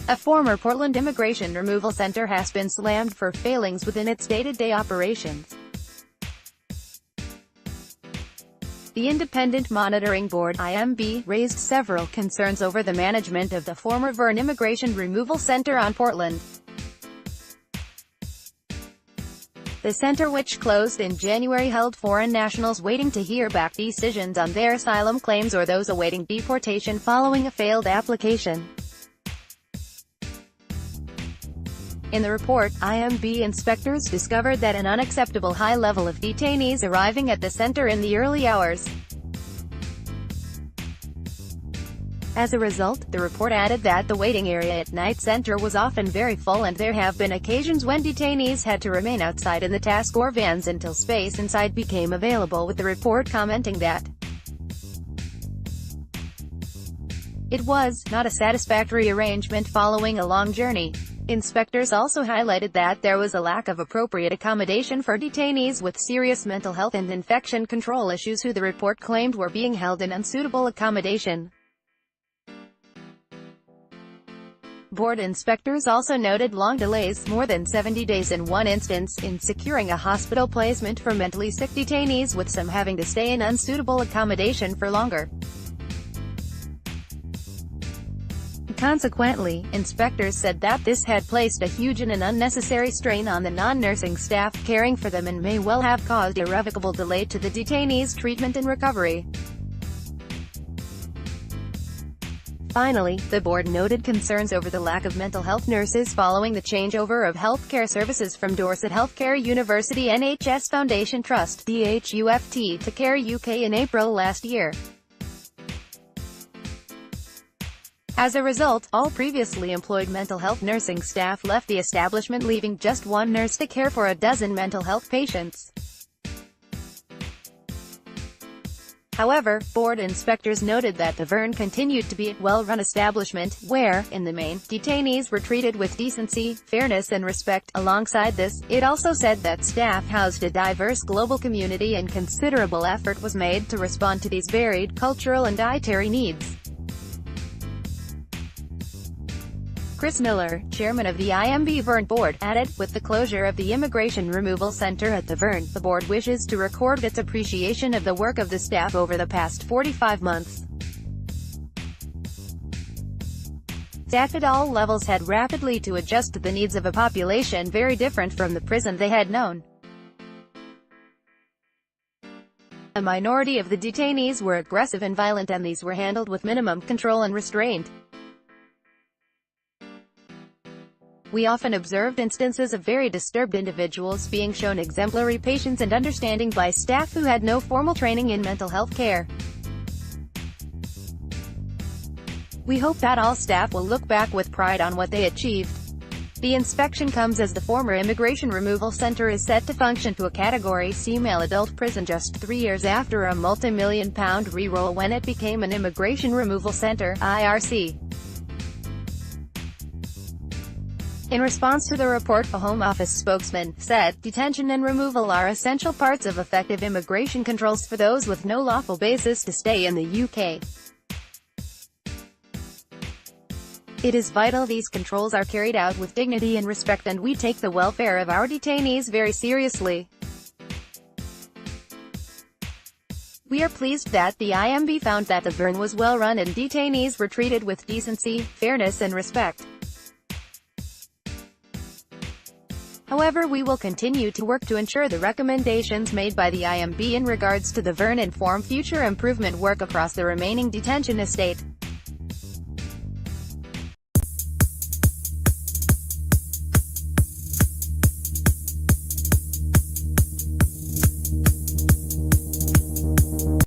A former Portland Immigration Removal Centre has been slammed for failings within its day-to-day operations. The Independent Monitoring Board (IMB) raised several concerns over the management of the former Verne Immigration Removal Centre on Portland. The centre, which closed in January, held foreign nationals waiting to hear back decisions on their asylum claims or those awaiting deportation following a failed application. In the report, IMB inspectors discovered that an unacceptable high level of detainees arriving at the center in the early hours. As a result, the report added that the waiting area at night center was often very full, and there have been occasions when detainees had to remain outside in the task or vans until space inside became available, with the report commenting that it was not a satisfactory arrangement following a long journey. Inspectors also highlighted that there was a lack of appropriate accommodation for detainees with serious mental health and infection control issues who the report claimed were being held in unsuitable accommodation. Board inspectors also noted long delays, more than 70 days in one instance, in securing a hospital placement for mentally sick detainees, with some having to stay in unsuitable accommodation for longer. Consequently, inspectors said that this had placed a huge and an unnecessary strain on the non-nursing staff caring for them and may well have caused irrevocable delay to the detainees' treatment and recovery. Finally, the board noted concerns over the lack of mental health nurses following the changeover of healthcare services from Dorset Healthcare University NHS Foundation Trust (DHUFT) to Care UK in April last year. As a result, all previously employed mental health nursing staff left the establishment, leaving just one nurse to care for a dozen mental health patients. However, board inspectors noted that the Verne continued to be a well-run establishment, where, in the main, detainees were treated with decency, fairness and respect. Alongside this, it also said that staff housed a diverse global community and considerable effort was made to respond to these varied cultural and dietary needs. Chris Miller, chairman of the IMB Verne Board, added, "With the closure of the Immigration Removal Centre at the Verne, the board wishes to record its appreciation of the work of the staff over the past 45 months. Staff at all levels had rapidly to adjust to the needs of a population very different from the prison they had known. A minority of the detainees were aggressive and violent, and these were handled with minimum control and restraint. We often observed instances of very disturbed individuals being shown exemplary patience and understanding by staff who had no formal training in mental health care. We hope that all staff will look back with pride on what they achieved." The inspection comes as the former Immigration Removal Centre is set to function to a Category C male adult prison just 3 years after a multi-million-pound re-roll when it became an Immigration Removal Centre (IRC). In response to the report, a Home Office spokesman said, "Detention and removal are essential parts of effective immigration controls for those with no lawful basis to stay in the UK. It is vital these controls are carried out with dignity and respect, and we take the welfare of our detainees very seriously. We are pleased that the IMB found that the Verne was well run and detainees were treated with decency, fairness and respect. However, we will continue to work to ensure the recommendations made by the IMB in regards to the Verne inform future improvement work across the remaining detention estate."